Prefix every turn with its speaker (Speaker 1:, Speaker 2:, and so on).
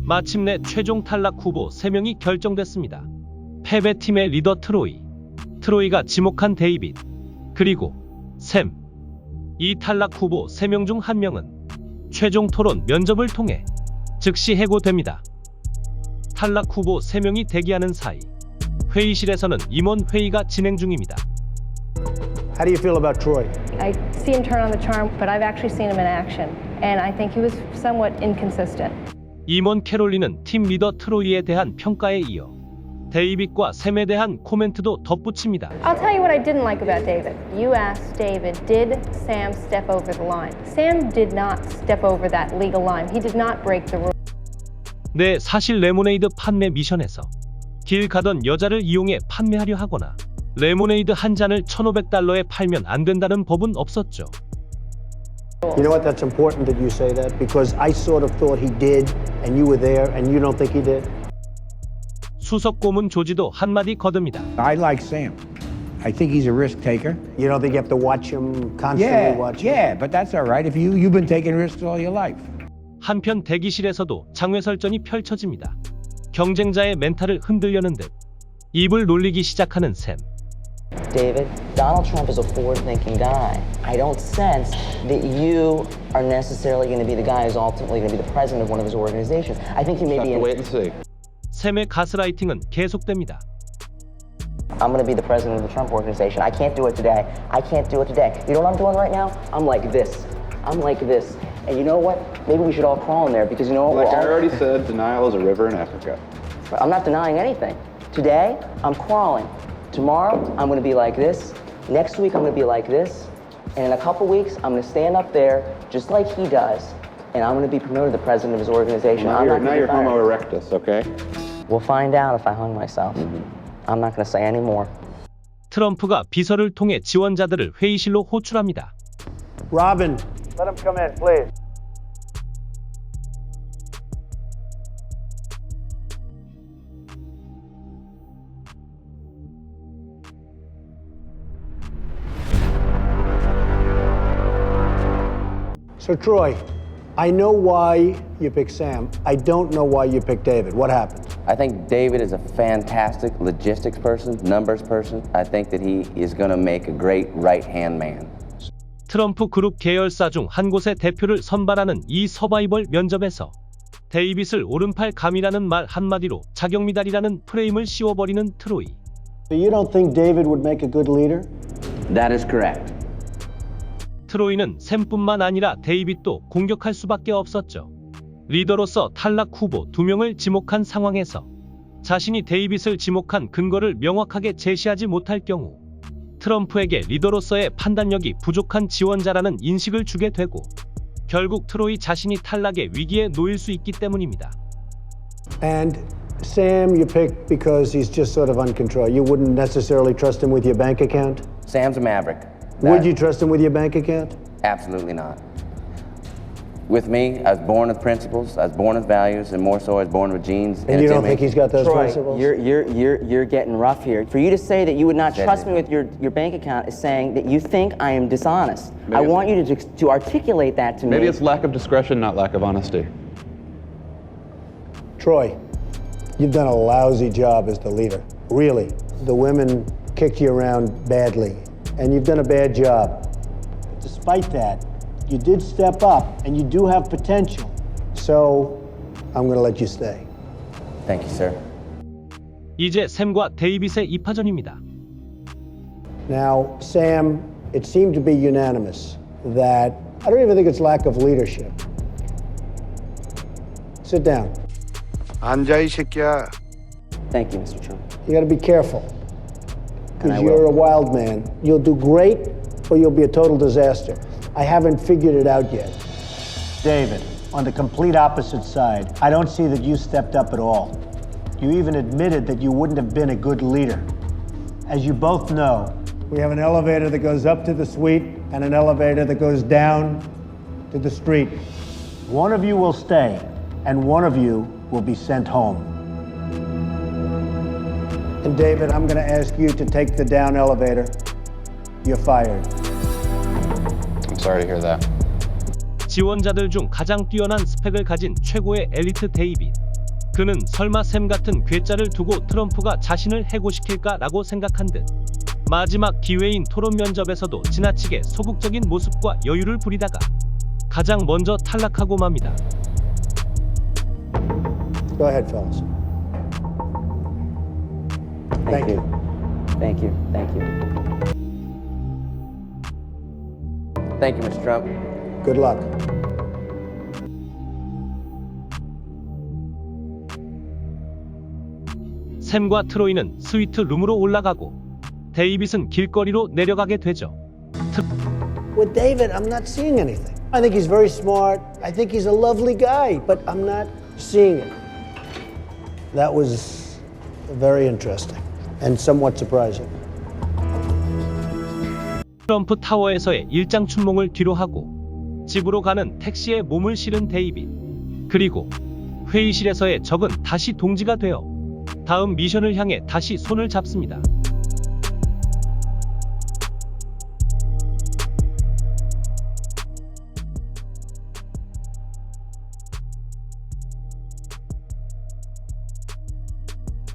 Speaker 1: 마침내 최종 탈락 후보 3명이 결정됐습니다. 패배팀의 리더 트로이가 지목한 데이빗, 그리고 샘. 이 탈락 후보 3명 중 1명은 최종 토론 면접을 통해 즉시 해고됩니다. 탈락 후보 3명이 대기하는 사이 회의실에서는 임원 회의가 진행 중입니다.
Speaker 2: How do you feel about Troy?
Speaker 3: I see him turn on the charm, but I've actually seen him in action, and I think he was somewhat inconsistent.
Speaker 1: 임원 캐롤린은 팀 리더 트로이에 대한 평가에 이어 데이빗과 샘에 대한 코멘트도 덧붙입니다.
Speaker 3: I'll tell you what I didn't like about David. You asked David, did Sam step over the line? Sam did not step over that legal line. He did not break the rule.
Speaker 1: 네, 사실 레모네이드 판매 미션에서 길 가던 여자를 이용해 판매하려 하거나 레모네이드 한 잔을 $1,500에 팔면 안 된다는 법은 없었죠.
Speaker 2: You know what? That's important that you say that because I sort of thought he did, and you were there, and you don't think he did.
Speaker 1: 수석 고문 조지도 한마디 거듭니다.
Speaker 4: I like Sam. I think he's a risk taker.
Speaker 2: You don't think you have to watch him constantly? Watch him?
Speaker 4: Yeah, but that's all right. If you've been taking risks all your life.
Speaker 1: 한편 대기실에서도 장외설전이 펼쳐집니다. 경쟁자의 멘탈을 흔들려는 듯 입을 놀리기 시작하는 샘.
Speaker 5: David, Donald Trump is a forward-thinking guy. I don't sense that you are necessarily going to be the guy who's ultimately going to be the president of one of his organizations. I think you may be.
Speaker 6: Wait and see.
Speaker 1: 샘의 가스라이팅은 계속됩니다.
Speaker 5: I'm going to be the president of the Trump organization. I can't do it today. I can't do it today. You know what I'm doing right now? I'm like this. I'm like this. And you know what? Maybe we should all crawl in there because you know what?
Speaker 6: Like I already said, denial is a river in Africa.
Speaker 5: I'm not denying anything. Today, I'm crawling. Tomorrow, I'm going to be like this. Next week, I'm going to be like this. And in a couple weeks, I'm going to stand up there just like he does. And I'm going to be promoted to president of his organization.
Speaker 6: Now you're Homo erectus, okay?
Speaker 5: We'll find out if I hung myself. I'm not going to say any more.
Speaker 1: 트럼프가 비서를 통해 지원자들을 회의실로 호출합니다.
Speaker 2: Robin, let him come in, please. So Troy, I know why you picked Sam. I don't know why you picked David. What happened?
Speaker 7: I think David is a fantastic logistics person, numbers person. I think that he is going to make a great right-hand man.
Speaker 1: 트럼프 그룹 계열사 중 한 곳의 대표를 선발하는 이 서바이벌 면접에서 데이빗을 오른팔 감이라는 말 한마디로 자격미달이라는 프레임을 씌워버리는 트로이.
Speaker 2: So you don't think David would make a good leader?
Speaker 7: That is correct.
Speaker 1: 트로이는 샘뿐만 아니라 데이빗도 공격할 수밖에 없었죠. 리더로서 탈락 후보 2명을 지목한 상황에서 자신이 데이빗을 지목한 근거를 명확하게 제시하지 못할 경우 트럼프에게 리더로서의 판단력이 부족한 지원자라는 인식을 주게 되고 결국 트로이 자신이 탈락의 위기에 놓일 수 있기 때문입니다.
Speaker 2: And Sam you picked because he's just sort of uncontrolled. You wouldn't necessarily trust him with your bank account?
Speaker 7: Sam's a maverick.
Speaker 2: Would you trust him with your bank account?
Speaker 7: Absolutely not. With me, I was born with principles, I was born with values, and more so I was born with genes.
Speaker 2: And you don't think he's got those
Speaker 5: Troy,
Speaker 2: principles?
Speaker 5: you're getting rough here. For you to say that you would not trust me with your bank account is saying that you think I am dishonest. I want you to articulate that to me.
Speaker 6: Maybe it's lack of discretion, not lack of honesty.
Speaker 2: Troy, you've done a lousy job as the leader. Really. The women kicked you around badly, and you've done a bad job. But despite that, you did step up, and you do have potential. So, I'm going to let you stay.
Speaker 7: Thank you, sir.
Speaker 1: 이제 샘과 데이빗의 입하전입니다.
Speaker 2: Now, Sam, it seemed to be unanimous that I don't even think it's lack of leadership. Sit down.
Speaker 8: 앉아 이 새끼야.
Speaker 5: Thank you, Mr. Trump.
Speaker 2: You got to be careful
Speaker 5: And I
Speaker 2: because
Speaker 5: will.
Speaker 2: you're a wild man. You'll do great, or you'll be a total disaster. I haven't figured it out yet. David, on the complete opposite side, I don't see that you stepped up at all. You even admitted that you wouldn't have been a good leader. As you both know, we have an elevator that goes up to the suite and an elevator that goes down to the street. One of you will stay, and one of you will be sent home. And David, I'm going to ask you to take the down elevator. You're fired.
Speaker 6: I'm sorry to hear that.
Speaker 1: 지원자들 중 가장 뛰어난 스펙을 가진 최고의 엘리트 데이빗. 그는 설마 샘 같은 괴짜를 두고 트럼프가 자신을 해고시킬까라고 생각한 듯 마지막 기회인 토론 면접에서도 지나치게 소극적인 모습과 여유를 부리다가 가장 먼저 탈락하고 맙니다.
Speaker 2: Go ahead, fellas. Thank you.
Speaker 7: Thank you. Thank you. Thank you, Mr. Trump.
Speaker 2: Good luck.
Speaker 1: 샘과 트로이는 스위트 룸으로 올라가고 데이빗은 길거리로 내려가게 되죠.
Speaker 2: With David, I'm not seeing anything. I think he's very smart. I think he's a lovely guy, but I'm not seeing it. That was very interesting and somewhat surprising.
Speaker 1: 트럼프 타워에서의 일장 춘몽을 뒤로하고 집으로 가는 택시에 몸을 실은 데이빗. 그리고 회의실에서의 적은 다시 동지가 되어 다음 미션을 향해 다시 손을 잡습니다.